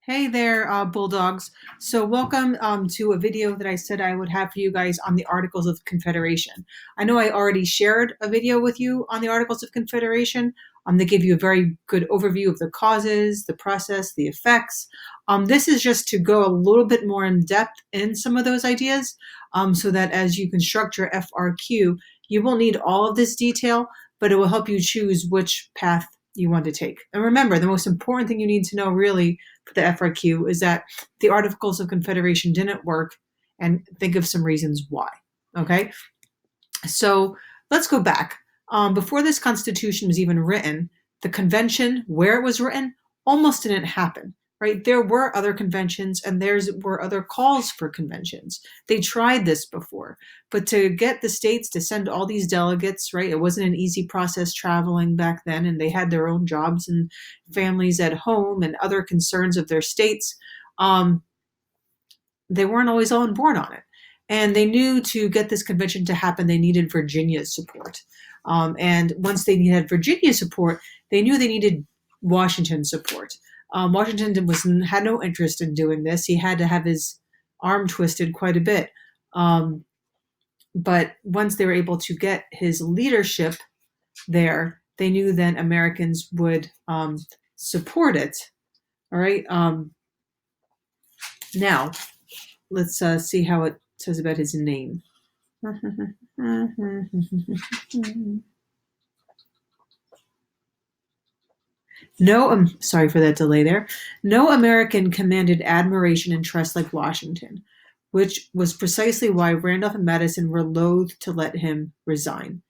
Hey there, Bulldogs. So welcome to a video that I said I would have for you guys on the Articles of Confederation. I know I already shared a video with you on the Articles of Confederation. They give you a very good overview of the causes, the process, the effects. This is just to go a little bit more in depth in some of those ideas so that as you construct your FRQ, you will need all of this detail, but it will help you choose which path you want to take. And remember, the most important thing you need to know really for the FRQ is that the Articles of Confederation didn't work, and think of some reasons why. Okay, so let's go back. Before this Constitution was even written, the convention where it was written almost didn't happen. Right? There were other conventions and there were other calls for conventions. They tried this before, but to get the states to send all these delegates, right? It wasn't an easy process traveling back then, and they had their own jobs and families at home and other concerns of their states. They weren't always on board on it. And they knew to get this convention to happen, they needed Virginia's support. And once they had Virginia's support, they knew they needed Washington's support. Washington had no interest in doing this. He had to have his arm twisted quite a bit. But once they were able to get his leadership there, they knew then Americans would support it. All right. Now, let's see how it says about his name. I'm sorry for that delay there. No American commanded admiration and trust like Washington, which was precisely why Randolph and Madison were loath to let him resign.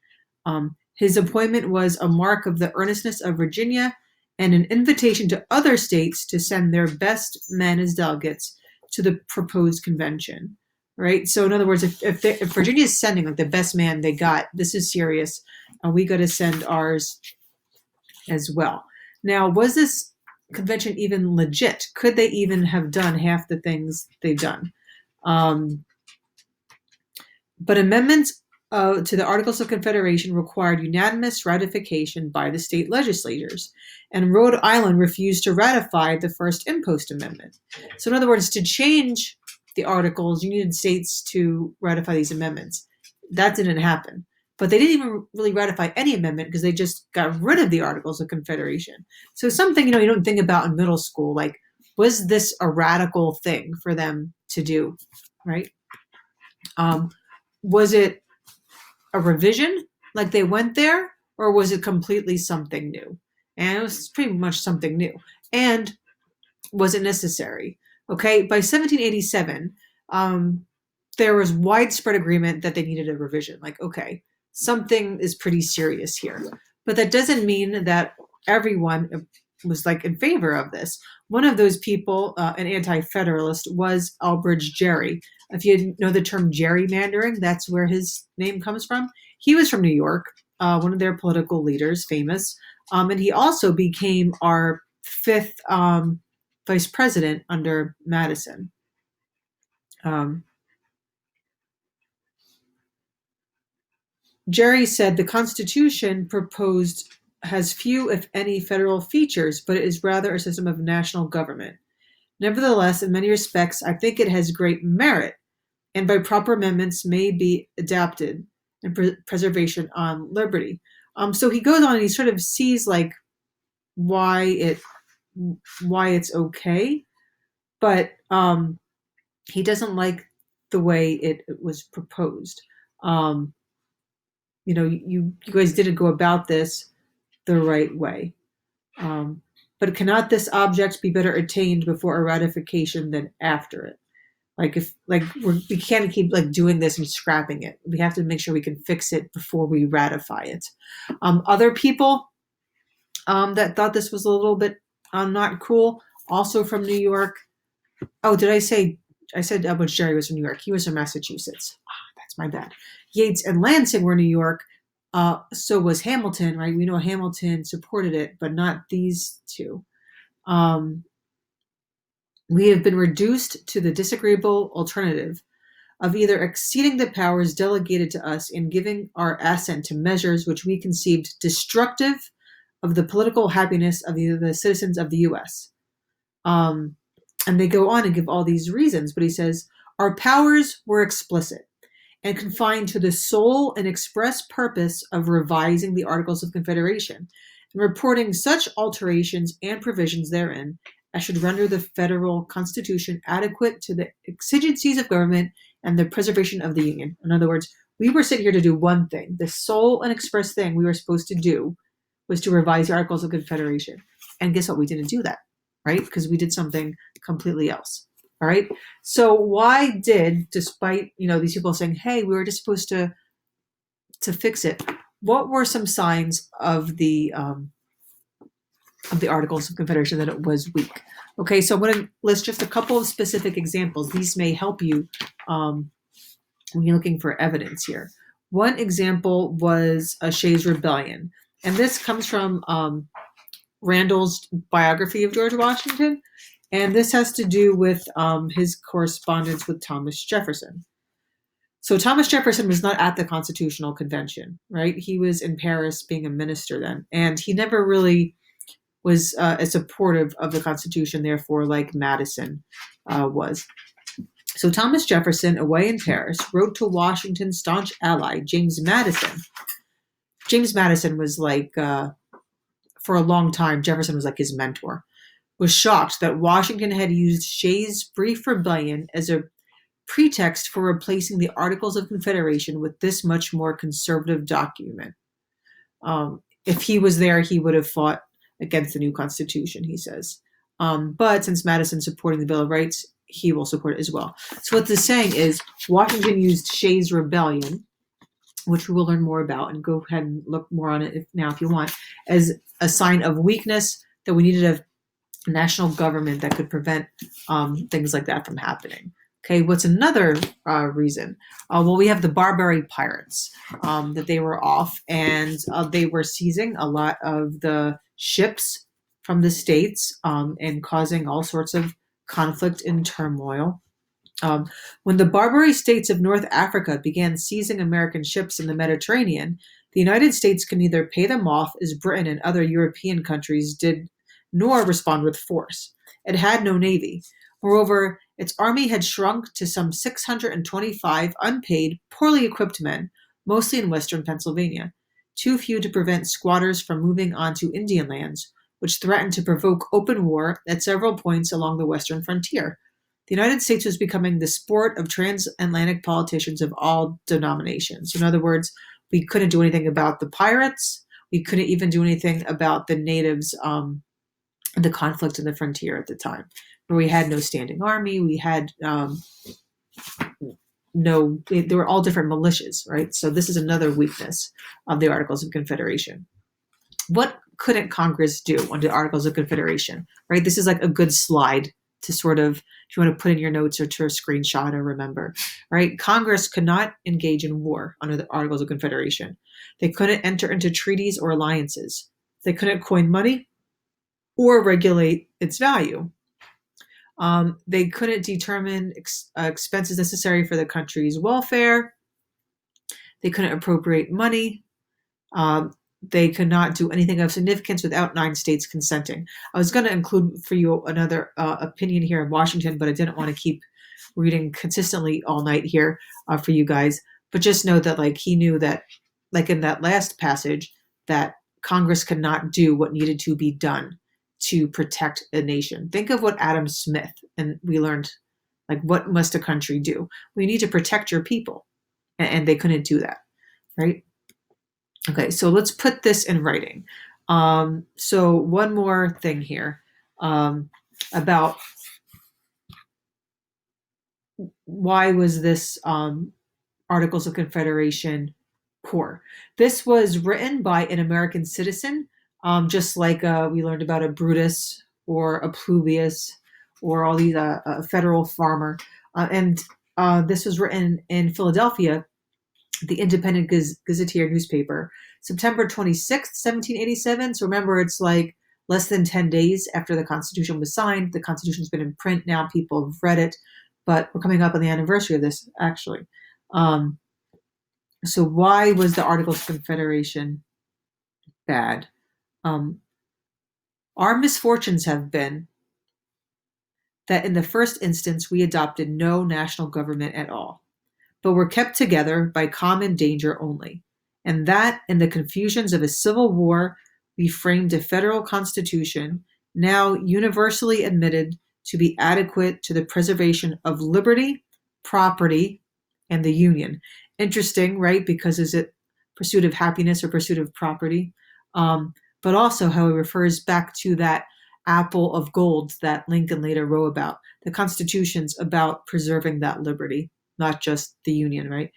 His appointment was a mark of the earnestness of Virginia and an invitation to other states to send their best men as delegates to the proposed convention. Right? So in other words, if Virginia is sending like the best man they got, this is serious, and we got to send ours as well. Now, was this convention even legit? Could they even have done half the things they've done? But amendments to the Articles of Confederation required unanimous ratification by the state legislatures, and Rhode Island refused to ratify the first impost amendment. So in other words, to change the articles, you needed states to ratify these amendments. That didn't happen. But they didn't even really ratify any amendment because they just got rid of the Articles of Confederation. So something, you don't think about in middle school, like, was this a radical thing for them to do, right? Was it a revision, like they went there, or was it completely something new? And it was pretty much something new. And was it necessary? Okay, by 1787, there was widespread agreement that they needed a revision. Like, okay, something is pretty serious here. But that doesn't mean that everyone was like in favor of this. One of those people, an anti-federalist, was Elbridge Gerry. If you know the term gerrymandering, that's where his name comes from. He was from New York, one of their political leaders, famous. And he also became our fifth vice president under Madison. Gerry said the Constitution proposed has few, if any, federal features, but it is rather a system of national government. Nevertheless, in many respects, I think it has great merit, and by proper amendments may be adapted in preservation on liberty. So he goes on and he sort of sees like why it's okay, but he doesn't like the way it was proposed. You guys didn't go about this the right way. But cannot this object be better attained before a ratification than after it? We can't keep like doing this and scrapping it. We have to make sure we can fix it before we ratify it. Other people that thought this was a little bit not cool, also from New York. Oh, I said Elbridge Gerry was from New York. He was from Massachusetts. That's my bad. Yates and Lansing were New York. So was Hamilton, right? We know Hamilton supported it, but not these two. We have been reduced to the disagreeable alternative of either exceeding the powers delegated to us and giving our assent to measures which we conceived destructive of the political happiness of the citizens of the U.S. And they go on and give all these reasons, but he says, our powers were explicit and confined to the sole and express purpose of revising the Articles of Confederation and reporting such alterations and provisions therein as should render the federal constitution adequate to the exigencies of government and the preservation of the Union. In other words, we were sitting here to do one thing. The sole and express thing we were supposed to do was to revise the Articles of Confederation. And guess what? We didn't do that, right? Because we did something completely else. All right. So why did, despite these people saying, "Hey, we were just supposed to fix it," what were some signs of the Articles of Confederation that it was weak? Okay, so I'm going to list just a couple of specific examples. These may help you when you're looking for evidence here. One example was Shay's Rebellion, and this comes from Randall's biography of George Washington. And this has to do with his correspondence with Thomas Jefferson. So Thomas Jefferson was not at the Constitutional Convention, right? He was in Paris being a minister then. And he never really was as supportive of the Constitution, therefore, like Madison was. So Thomas Jefferson, away in Paris, wrote to Washington's staunch ally, James Madison. James Madison was like, for a long time, Jefferson was like his mentor. Was shocked that Washington had used Shay's brief rebellion as a pretext for replacing the Articles of Confederation with this much more conservative document. If he was there, he would have fought against the new Constitution, he says. But since Madison's supporting the Bill of Rights, he will support it as well. So what this is saying is Washington used Shay's rebellion, which we will learn more about, and go ahead and look more on it now if you want, as a sign of weakness, that we needed a national government that could prevent things like that from happening. Okay, what's another reason? Well, we have the Barbary pirates, that they were off, and they were seizing a lot of the ships from the States and causing all sorts of conflict and turmoil. When the Barbary states of North Africa began seizing American ships in the Mediterranean, the United States could neither pay them off, as Britain and other European countries did, nor respond with force. It had no navy. Moreover, its army had shrunk to some 625 unpaid, poorly equipped men, mostly in western Pennsylvania, too few to prevent squatters from moving onto Indian lands, which threatened to provoke open war at several points along the western frontier. The United States was becoming the sport of transatlantic politicians of all denominations. In other words, we couldn't do anything about the pirates. We couldn't even do anything about the natives, the conflict in the frontier at the time, where we had no standing army. We had they were all different militias, right? So this is another weakness of the Articles of Confederation. What couldn't Congress do under the Articles of Confederation, right? This is like a good slide to sort of, if you want to put in your notes or to a screenshot or remember, right? Congress could not engage in war under the Articles of Confederation. They couldn't enter into treaties or alliances. They couldn't coin money or regulate its value. They couldn't determine expenses necessary for the country's welfare. They couldn't appropriate money. They could not do anything of significance without 9 states consenting. I was going to include for you another opinion here in Washington, but I didn't want to keep reading consistently all night here for you guys. But just know that, like, he knew that, like in that last passage, that Congress could not do what needed to be done to protect a nation. Think of what Adam Smith, and we learned, like, what must a country do? We need to protect your people, and they couldn't do that, right? Okay, so let's put this in writing. So one more thing here about why was this Articles of Confederation poor. This was written by an American citizen, just like we learned about a Brutus or a Publius or all these a federal farmer. And this was written in Philadelphia, the Independent Gazetteer newspaper, September 26th, 1787. So remember, it's like less than 10 days after the Constitution was signed. The Constitution's been in print now. People have read it, but we're coming up on the anniversary of this, actually. So why was the Articles of Confederation bad? Our misfortunes have been that in the first instance we adopted no national government at all, but were kept together by common danger only, and that in the confusions of a civil war we framed a federal constitution now universally admitted to be adequate to the preservation of liberty, property, and the Union. Interesting, right? Because is it pursuit of happiness or pursuit of property? But also how it refers back to that apple of gold that Lincoln later wrote about. The Constitution's about preserving that liberty, not just the Union, right?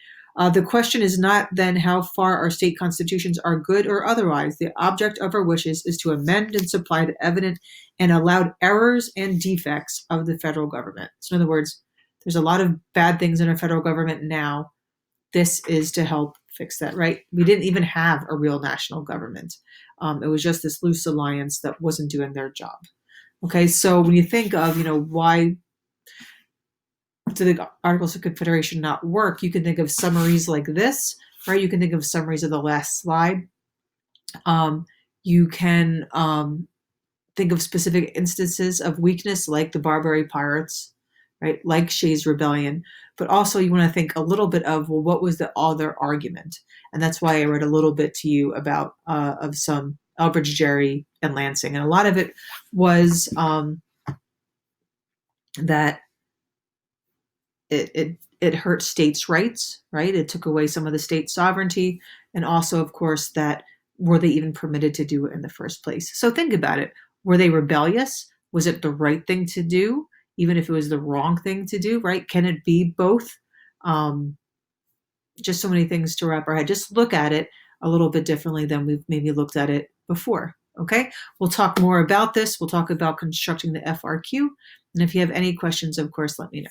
The question is not then how far our state constitutions are good or otherwise. The object of our wishes is to amend and supply the evident and allowed errors and defects of the federal government. So in other words, there's a lot of bad things in our federal government now. This is to help fix that, right? We didn't even have a real national government. It was just this loose alliance that wasn't doing their job. Okay, so when you think of, why do the Articles of Confederation not work, you can think of summaries like this, right? You can think of summaries of the last slide. You can think of specific instances of weakness like the Barbary pirates, right? Like Shay's rebellion. But also you want to think a little bit of, well, what was the other argument? And that's why I read a little bit to you about of some Elbridge Gerry and Lansing. And a lot of it was that it hurt states' rights, right? It took away some of the state sovereignty. And also, of course, that were they even permitted to do it in the first place? So think about it. Were they rebellious? Was it the right thing to do, even if it was the wrong thing to do, right? Can it be both? Just so many things to wrap our head. Just look at it a little bit differently than we've maybe looked at it before, okay? We'll talk more about this. We'll talk about constructing the FRQ. And if you have any questions, of course, let me know.